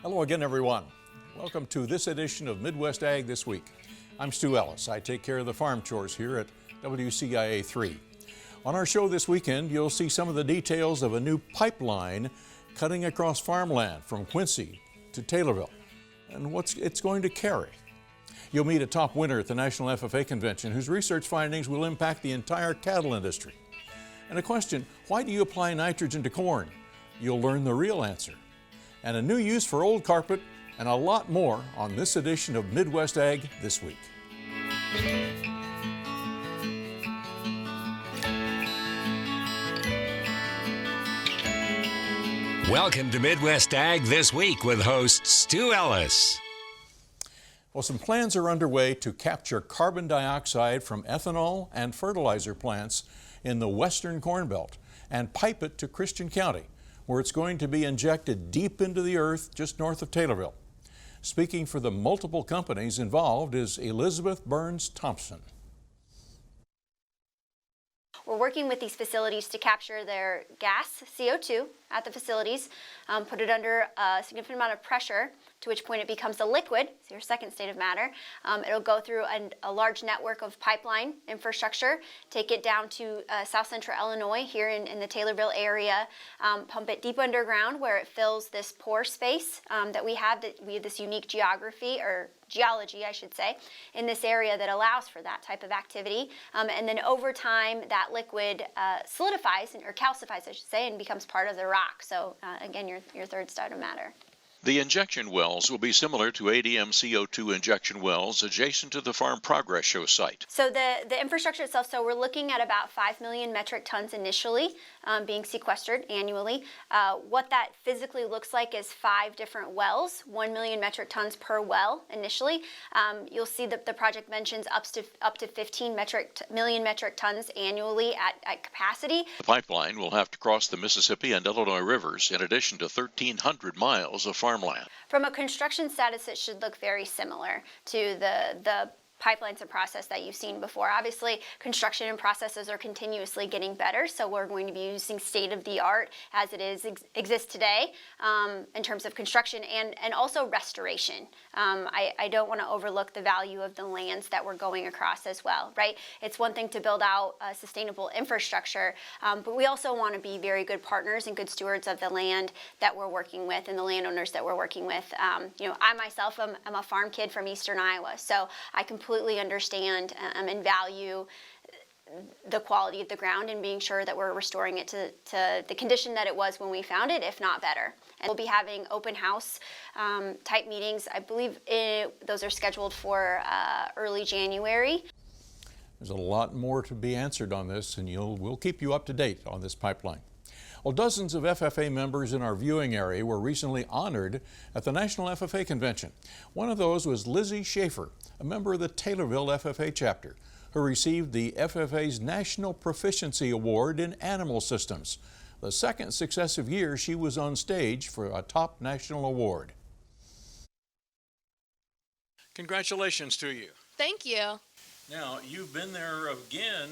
Hello again, everyone. Welcome to this edition of Midwest Ag This Week. I'm Stu Ellis. I take care of the farm chores here at WCIA 3. On our show this weekend, you'll see some of the details of a new pipeline cutting across farmland from Quincy to Taylorville and what it's going to carry. You'll meet a top winner at the National FFA Convention whose research findings will impact the entire cattle industry. And a question, why do you apply nitrogen to corn? You'll learn the real answer. And a new use for old carpet, and a lot more on this edition of Midwest Ag This Week. Welcome to Midwest Ag This Week with host Stu Ellis. Well, some plans are underway to capture carbon dioxide from ethanol and fertilizer plants in the western Corn Belt and pipe it to Christian County, where it's going to be injected deep into the earth just north of Taylorville. Speaking for the multiple companies involved is Elizabeth Burns Thompson. We're working with these facilities to capture their gas, CO2, at the facilities, put it under a significant amount of pressure, to which point it becomes a liquid, so your second state of matter. It'll go through a large network of pipeline infrastructure, take it down to south central Illinois, here in the Taylorville area, pump it deep underground where it fills this pore space that we have this unique geology, I should say, in this area that allows for that type of activity. And then over time, that liquid solidifies, or calcifies, I should say, and becomes part of the rock. So again, your third state of matter. The injection wells will be similar to ADM CO2 injection wells adjacent to the Farm Progress Show site. So the infrastructure itself, so we're looking at about 5 million metric tons initially being sequestered annually. What that physically looks like is 5 different wells, 1 million metric tons per well initially. You'll see that the project mentions up to 15 million metric tons annually at capacity. The pipeline will have to cross the Mississippi and Illinois rivers in addition to 1,300 miles of farmland. From a construction status, it should look very similar to the pipelines and process that you've seen before. Obviously, construction and processes are continuously getting better, so we're going to be using state-of-the-art as it exists today in terms of construction and also restoration. I don't want to overlook the value of the lands that we're going across as well, right? It's one thing to build out a sustainable infrastructure, but we also want to be very good partners and good stewards of the land that we're working with and the landowners that we're working with. I myself am a farm kid from eastern Iowa, so I completely understand and value the quality of the ground and being sure that we're restoring it to the condition that it was when we found it, if not better. And we'll be having open house type meetings. I believe those are scheduled for early January. There's a lot more to be answered on this, and we'll keep you up to date on this pipeline. Well, dozens of FFA members in our viewing area were recently honored at the National FFA Convention. One of those was Lizzie Schaefer, a member of the Taylorville FFA chapter, who received the FFA's National Proficiency Award in Animal Systems, the second successive year she was on stage for a top national award. Congratulations to you. Thank you. Now, you've been there again,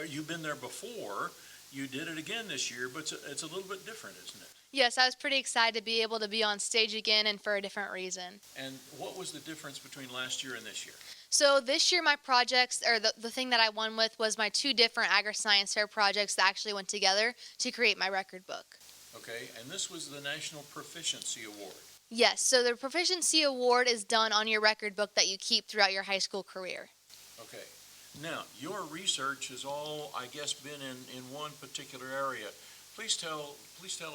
you've been there before. You did it again this year, but it's a little bit different, isn't it? Yes, I was pretty excited to be able to be on stage again and for a different reason. And what was the difference between last year and this year? So this year my projects, or the thing that I won with was my 2 different agri-science fair projects that actually went together to create my record book. Okay, and this was the National Proficiency Award. Yes, so the Proficiency Award is done on your record book that you keep throughout your high school career. Okay. Now, your research has all, I guess, been in one particular area. Please tell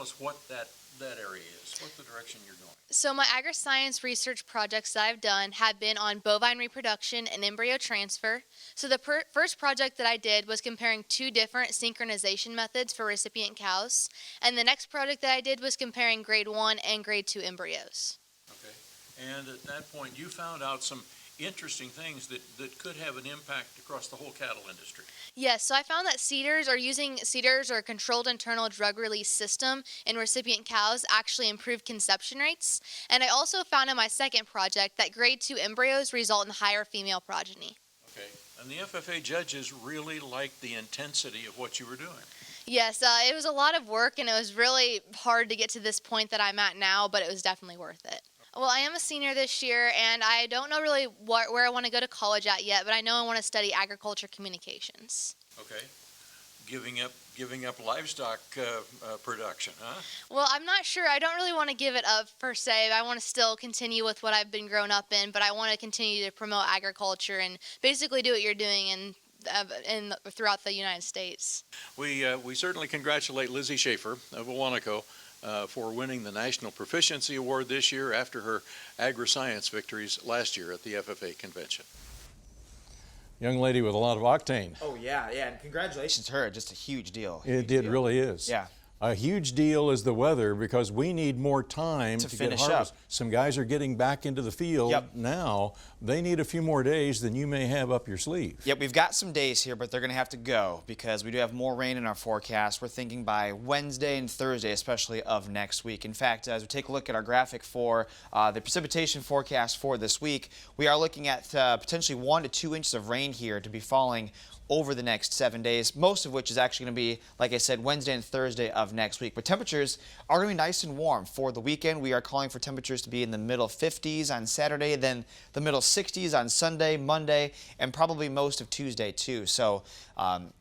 us what that area is, what the direction you're going. So my agri-science research projects that I've done have been on bovine reproduction and embryo transfer. So the first project that I did was comparing 2 different synchronization methods for recipient cows. And the next project that I did was comparing grade 1 and grade 2 embryos. Okay, and at that point you found out some interesting things that could have an impact across the whole cattle industry. Yes, so I found that using CIDRs, or a controlled internal drug release system, in recipient cows actually improved conception rates. And I also found in my second project that grade 2 embryos result in higher female progeny. Okay, and the FFA judges really liked the intensity of what you were doing. Yes, it was a lot of work, and it was really hard to get to this point that I'm at now, but it was definitely worth it. Well, I am a senior this year, and I don't know really where I want to go to college at yet, but I know I want to study agriculture communications. Okay. Giving up livestock production, huh? Well, I'm not sure. I don't really want to give it up per se. I want to still continue with what I've been grown up in, but I want to continue to promote agriculture and basically do what you're doing throughout the United States. We certainly congratulate Lizzie Schaefer of Wawanaco for winning the National Proficiency Award this year after her agri-science victories last year at the FFA convention. Young lady with a lot of octane. Oh, yeah, and congratulations to her. Just a huge deal. Really is. Yeah. A huge deal is the weather because we need more time to finish get harvest. up. Some guys are getting back into the field Yep. now. They need a few more days than you may have up your sleeve. Yep, we've got some days here, but they're going to have to go because we do have more rain in our forecast. We're thinking by Wednesday and Thursday, especially of next week. In fact, as we take a look at our graphic for the precipitation forecast for this week, we are looking at potentially 1 to 2 inches of rain here to be falling over the next 7 days, most of which is actually going to be, like I said, Wednesday and Thursday of next week. But temperatures are going to be nice and warm. For the weekend, we are calling for temperatures to be in the middle 50s on Saturday, then the middle 60s on Sunday, Monday, and probably most of Tuesday too. So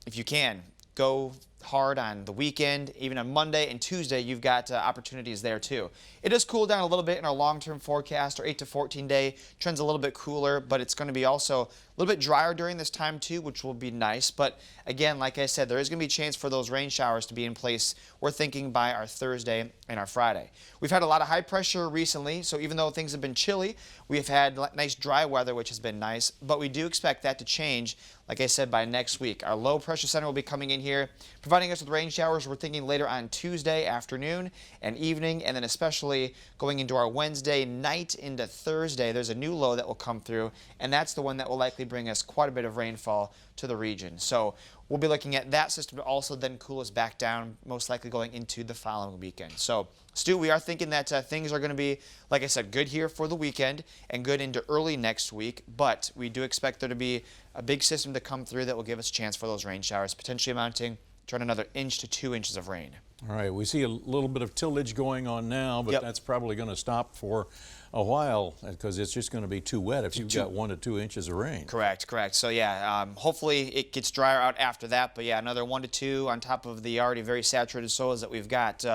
if you can, go hard on the weekend. Even on Monday and Tuesday, you've got opportunities there too. It does cool down a little bit in our long-term forecast. Our 8 to 14 day trend's a little bit cooler, but it's going to be also a little bit drier during this time too, which will be nice. But again, like I said, there is going to be a chance for those rain showers to be in place, we're thinking, by our Thursday and our Friday. We've had a lot of high pressure recently, so even though things have been chilly, we've had nice dry weather, which has been nice, but we do expect that to change, like I said, by next week. Our low pressure center will be coming in here, providing us with rain showers. We're thinking later on Tuesday afternoon and evening, and then especially going into our Wednesday night into Thursday, there's a new low that will come through, and that's the one that will likely bring us quite a bit of rainfall to the region. So we'll be looking at that system to also then cool us back down, most likely going into the following weekend. So, Stu, we are thinking that things are going to be, like I said, good here for the weekend and good into early next week, but we do expect there to be a big system to come through that will give us a chance for those rain showers, potentially amounting to another 1 to 2 inches of rain. All right, we see a little bit of tillage going on now, but that's probably going to stop for a while because it's just going to be too wet if you've got 1 to 2 inches of rain. Correct. So yeah, hopefully it gets drier out after that, but yeah, another 1 to 2 on top of the already very saturated soils that we've got.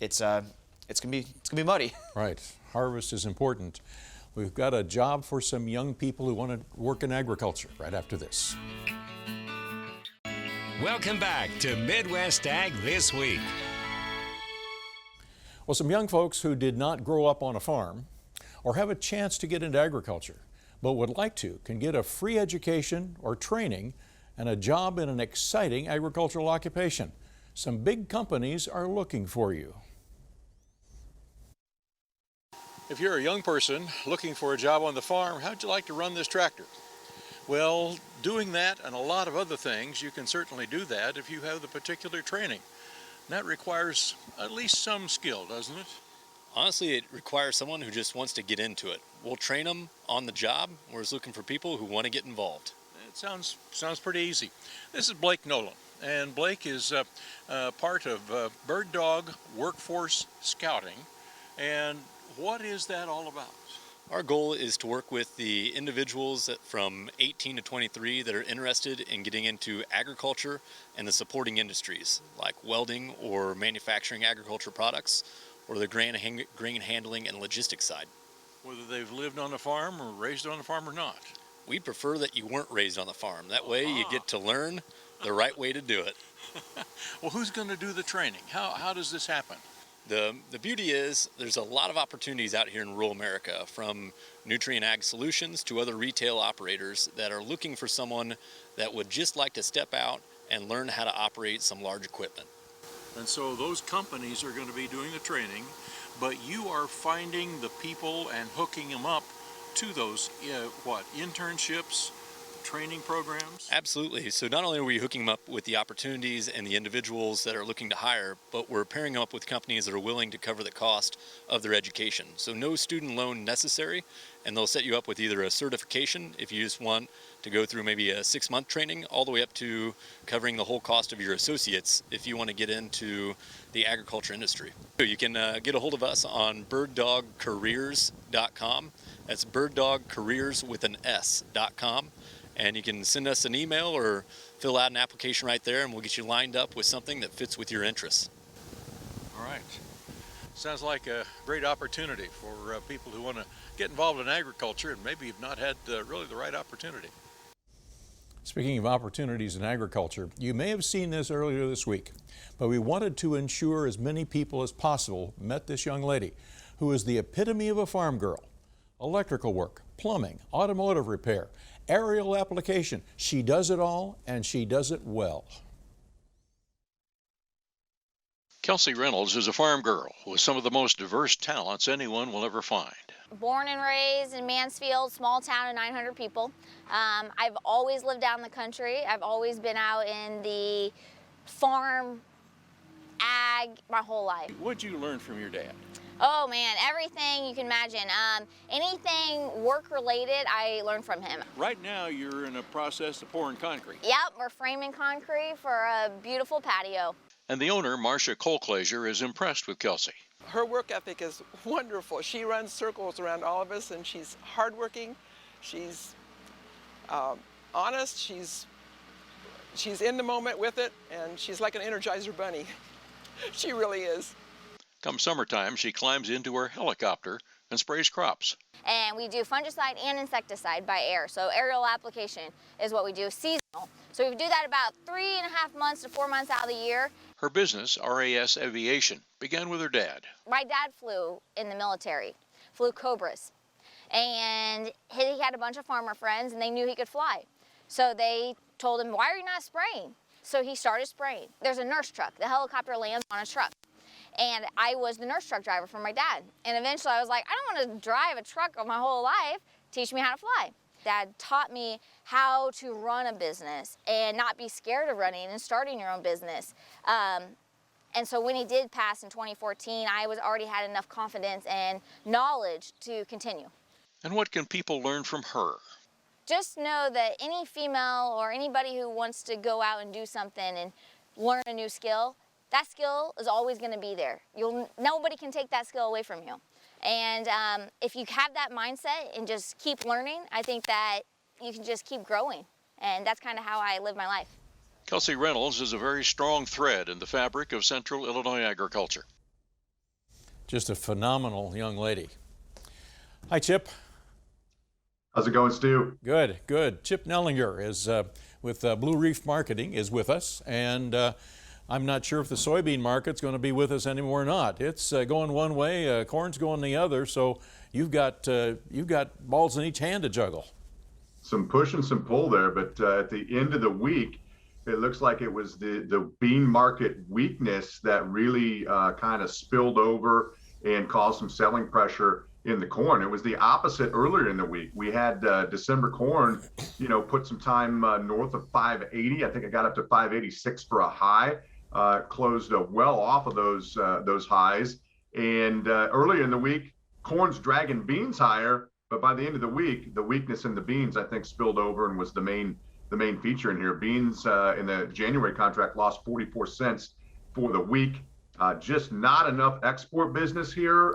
It's gonna be muddy. Right. Harvest is important. We've got a job for some young people who want to work in agriculture right after this. Welcome back to Midwest Ag This Week. Well, some young folks who did not grow up on a farm or have a chance to get into agriculture but would like to can get a free education or training and a job in an exciting agricultural occupation. Some big companies are looking for you. If you're a young person looking for a job on the farm, how'd you like to run this tractor? Well, doing that and a lot of other things, you can certainly do that if you have the particular training. And that requires at least some skill, doesn't it? Honestly, it requires someone who just wants to get into it. We'll train them on the job. We're just looking for people who want to get involved. It sounds pretty easy. This is Blake Nolan, and Blake is part of Bird Dog Workforce Scouting. And what is that all about? Our goal is to work with the individuals from 18 to 23 that are interested in getting into agriculture and the supporting industries like welding or manufacturing agriculture products or the grain handling and logistics side. Whether they've lived on a farm or raised on a farm or not. We prefer that you weren't raised on the farm. That way you get to learn the right way to do it. Well, who's going to do the training? How does this happen? The beauty is there's a lot of opportunities out here in rural America, from Nutrient Ag Solutions to other retail operators that are looking for someone that would just like to step out and learn how to operate some large equipment. And so those companies are going to be doing the training, but you are finding the people and hooking them up to those internships, training programs? Absolutely. So not only are we hooking them up with the opportunities and the individuals that are looking to hire, but we're pairing them up with companies that are willing to cover the cost of their education. So no student loan necessary, and they'll set you up with either a certification if you just want to go through maybe a 6-month training, all the way up to covering the whole cost of your associates if you want to get into the agriculture industry. So you can get a hold of us on birddogcareers.com. That's birddogcareers with an S.com. And you can send us an email or fill out an application right there, and we'll get you lined up with something that fits with your interests. All right. Sounds like a great opportunity for people who want to get involved in agriculture and maybe have not had really the right opportunity. Speaking of opportunities in agriculture, you may have seen this earlier this week, but we wanted to ensure as many people as possible met this young lady who is the epitome of a farm girl. Electrical work, plumbing, automotive repair, aerial application. She does it all, and she does it well. Kelsey Reynolds is a farm girl with some of the most diverse talents anyone will ever find. Born and raised in Mansfield, small town of 900 people. I've always lived out in the country. I've always been out in the farm, ag, my whole life. What'd you learn from your dad? Oh man, everything you can imagine. Anything work related, I learned from him. Right now you're in a process of pouring concrete. Yep, we're framing concrete for a beautiful patio. And the owner, Marcia Colclaser, is impressed with Kelsey. Her work ethic is wonderful. She runs circles around all of us, and she's hardworking. She's honest. She's in the moment with it, and she's like an Energizer bunny. She really is. Come summertime, she climbs into her helicopter and sprays crops. And we do fungicide and insecticide by air. So aerial application is what we do, seasonal. So we do that about 3.5 months to 4 months out of the year. Her business, RAS Aviation, began with her dad. My dad flew in the military, flew Cobras. And he had a bunch of farmer friends, and they knew he could fly. So they told him, why are you not spraying? So he started spraying. There's a nurse truck. The helicopter lands on a truck. And I was the nurse truck driver for my dad. And eventually I was like, I don't want to drive a truck my whole life. Teach me how to fly. Dad taught me how to run a business and not be scared of running and starting your own business. And so when he did pass in 2014, I already had enough confidence and knowledge to continue. And what can people learn from her? Just know that any female or anybody who wants to go out and do something and learn a new skill, that skill is always going to be there. Nobody can take that skill away from you. And if you have that mindset and just keep learning, I think that you can just keep growing. And that's kind of how I live my life. Kelsey Reynolds is a very strong thread in the fabric of Central Illinois agriculture. Just a phenomenal young lady. Hi, Chip. How's it going, Stu? Good, good. Chip Nellinger is with Blue Reef Marketing is with us, and I'm not sure if the soybean market's going to be with us anymore or not. It's going one way, corn's going the other, so you've got balls in each hand to juggle. Some push and some pull there, but at the end of the week, it looks like it was the bean market weakness that really kind of spilled over and caused some selling pressure in the corn. It was the opposite earlier in the week. We had December corn, put some time north of 580. I think it got up to 586 for a high. Closed well off of those highs. And earlier in the week, corn's dragging beans higher, but by the end of the week, the weakness in the beans, I think, spilled over and was the main feature in here. Beans in the January contract lost 44 cents for the week. Just not enough export business here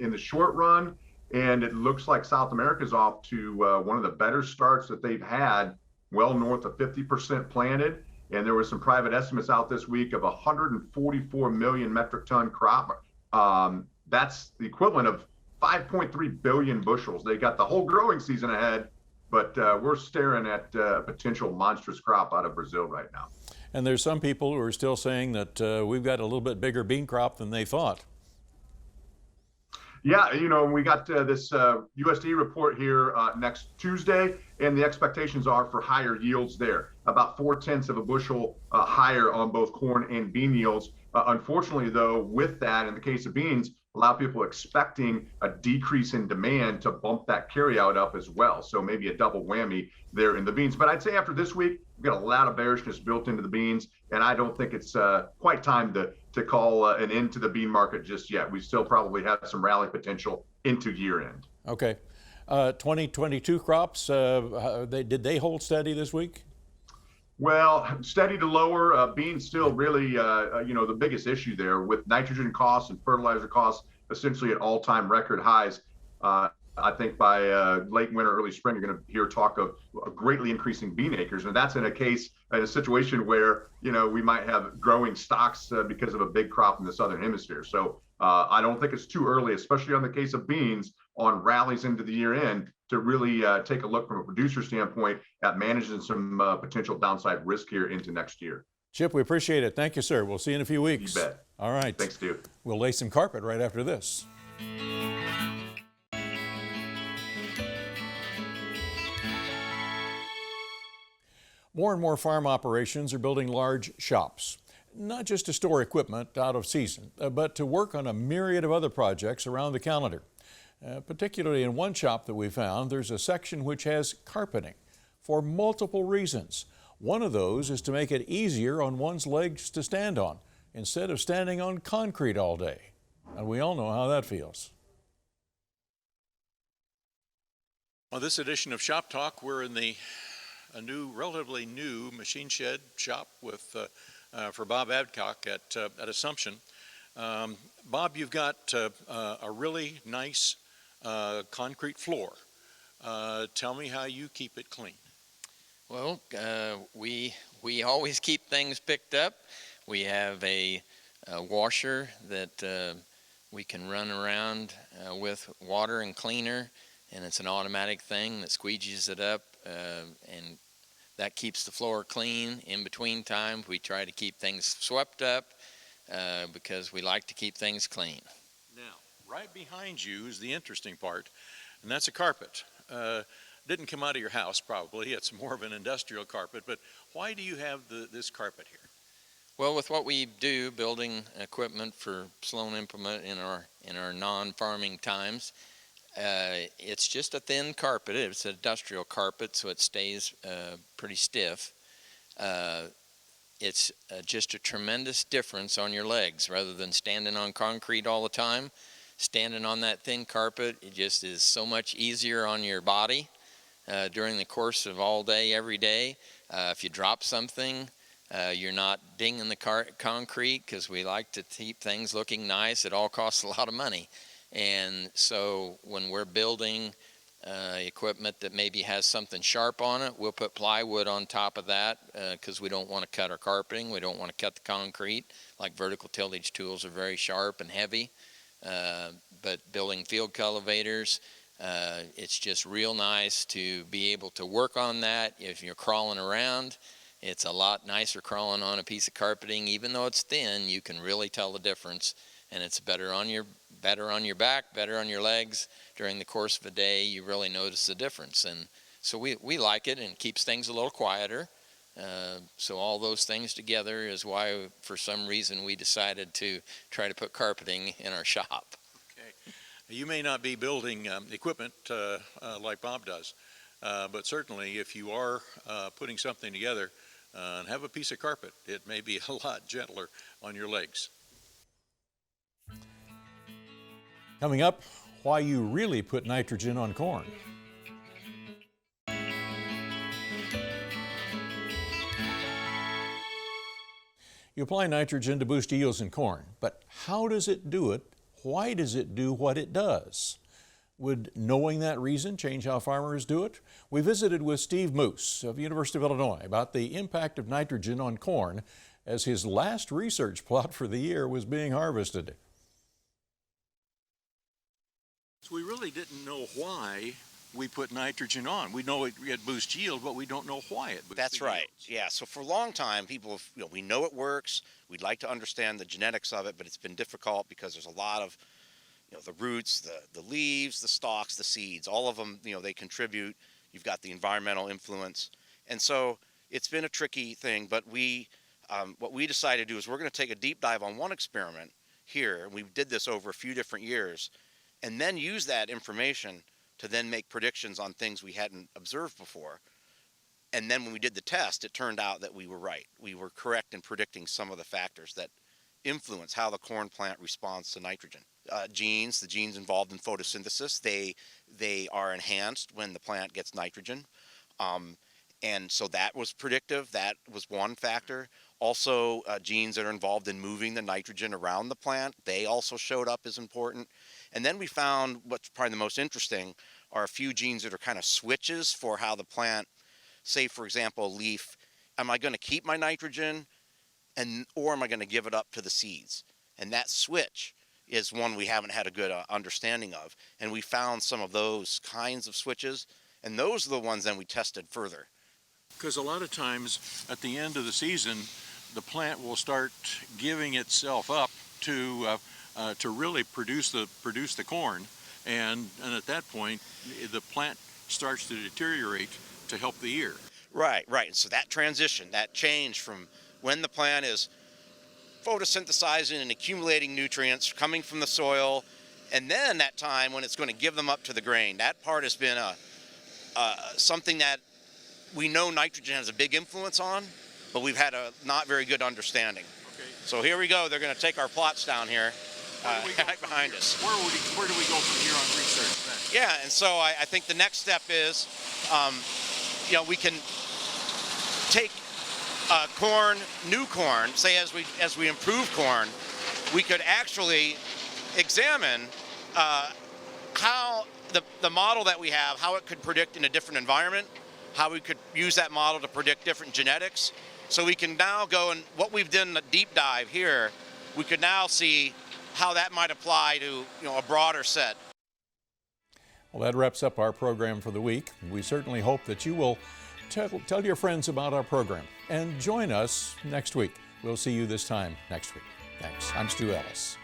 in the short run. And it looks like South America's off to one of the better starts that they've had, well north of 50% planted. And there were some private estimates out this week of 144 million metric ton crop. That's the equivalent of 5.3 billion bushels. They got the whole growing season ahead, but we're staring at a potential monstrous crop out of Brazil right now. And there's some people who are still saying that we've got a little bit bigger bean crop than they thought. Yeah, we got this USDA report here next Tuesday, and the expectations are for higher yields there, about 0.4 of a bushel higher on both corn and bean yields. Unfortunately, though, with that, in the case of beans, a lot of people expecting a decrease in demand to bump that carryout up as well. So maybe a double whammy there in the beans. But I'd say after this week, we've got a lot of bearishness built into the beans, and I don't think it's quite time to call an end to the bean market just yet. We still probably have some rally potential into year end. Okay. 2022 crops, did they hold steady this week? Well, steady to lower. Beans still really, the biggest issue there with nitrogen costs and fertilizer costs essentially at all-time record highs. I think by late winter, early spring, you're going to hear talk of greatly increasing bean acres, and that's in a situation where we might have growing stocks because of a big crop in the southern hemisphere. So I don't think it's too early, especially on the case of beans, on rallies into the year end to really take a look from a producer standpoint at managing some potential downside risk here into next year. Chip, we appreciate it. Thank you, sir. We'll see you in a few weeks. You bet. All right. Thanks, Stu. We'll lay some carpet right after this. More and more farm operations are building large shops, not just to store equipment out of season, but to work on a myriad of other projects around the calendar. Particularly in one shop that we found, there's a section which has carpeting for multiple reasons. One of those is to make it easier on one's legs to stand on instead of standing on concrete all day. And we all know how that feels. On this edition of Shop Talk, we're in a relatively new machine shed shop for Bob Adcock at Assumption. Bob, you've got a really nice concrete floor. Tell me how you keep it clean. Well, we always keep things picked up. We have a washer that we can run around with water and cleaner, and it's an automatic thing that squeegees it up, and that keeps the floor clean. In between times, we try to keep things swept up because we like to keep things clean. Now, right behind you is the interesting part, and that's a carpet. Didn't come out of your house probably. It's more of an industrial carpet, but why do you have this carpet here? Well, with what we do, building equipment for Sloan Implement in our non-farming times, it's just a thin carpet. It's an industrial carpet, so it stays pretty stiff. It's just a tremendous difference on your legs. Rather than standing on concrete all the time, standing on that thin carpet, it just is so much easier on your body during the course of all day, every day. If you drop something, you're not dinging the concrete, because we like to keep things looking nice. It all costs a lot of money. And so when we're building equipment that maybe has something sharp on it, we'll put plywood on top of that because we don't want to cut our carpeting. We don't want to cut the concrete. Like vertical tillage tools are very sharp and heavy. But building field cultivators, it's just real nice to be able to work on that. If you're crawling around, it's a lot nicer crawling on a piece of carpeting. Even though it's thin, you can really tell the difference, and it's better on your back, better on your legs. During the course of a day, you really notice the difference. And so we like it, and it keeps things a little quieter. So all those things together is why, for some reason, we decided to try to put carpeting in our shop. Okay. You may not be building equipment like Bob does, but certainly if you are putting something together and have a piece of carpet, it may be a lot gentler on your legs. Coming up, why you really put nitrogen on corn. You apply nitrogen to boost yields in corn, but how does it do it? Why does it do what it does? Would knowing that reason change how farmers do it? We visited with Steve Moose of the University of Illinois about the impact of nitrogen on corn as his last research plot for the year was being harvested. So we really didn't know why we put nitrogen on. We know it boosts yield, but we don't know why it boosts. That's right. Yeah. So for a long time, people, we know it works. We'd like to understand the genetics of it, but it's been difficult because there's a lot of, the roots, the leaves, the stalks, the seeds, all of them, they contribute. You've got the environmental influence. And so it's been a tricky thing, but what we decided to do is we're going to take a deep dive on one experiment here, and we did this over a few different years, and then use that information to then make predictions on things we hadn't observed before. And then when we did the test, it turned out that we were right. We were correct in predicting some of the factors that influence how the corn plant responds to nitrogen. The genes involved in photosynthesis, they are enhanced when the plant gets nitrogen. And so that was predictive. That was one factor. Also, genes that are involved in moving the nitrogen around the plant, they also showed up as important. And then we found what's probably the most interesting are a few genes that are kind of switches for how the plant, say for example, a leaf, am I going to keep my nitrogen or am I going to give it up to the seeds? And that switch is one we haven't had a good understanding of. And we found some of those kinds of switches, and those are the ones then we tested further. Because a lot of times at the end of the season, the plant will start giving itself up to really produce the corn, and at that point the plant starts to deteriorate to help the ear. Right. And so that transition, that change from when the plant is photosynthesizing and accumulating nutrients coming from the soil, and then that time when it's going to give them up to the grain, that part has been something that we know nitrogen has a big influence on, but we've had a not very good understanding. Okay. So here we go. They're going to take our plots down here right behind us. Where do we go from here on research then? Yeah, and so I think the next step is, we can take new corn, say as we improve corn, we could actually examine how the model that we have, how it could predict in a different environment, how we could use that model to predict different genetics. So we can now go, and what we've done a deep dive here, we could now see how that might apply to a broader set. Well, that wraps up our program for the week. We certainly hope that you will tell your friends about our program and join us next week. We'll see you this time next week. Thanks. I'm Stu Ellis.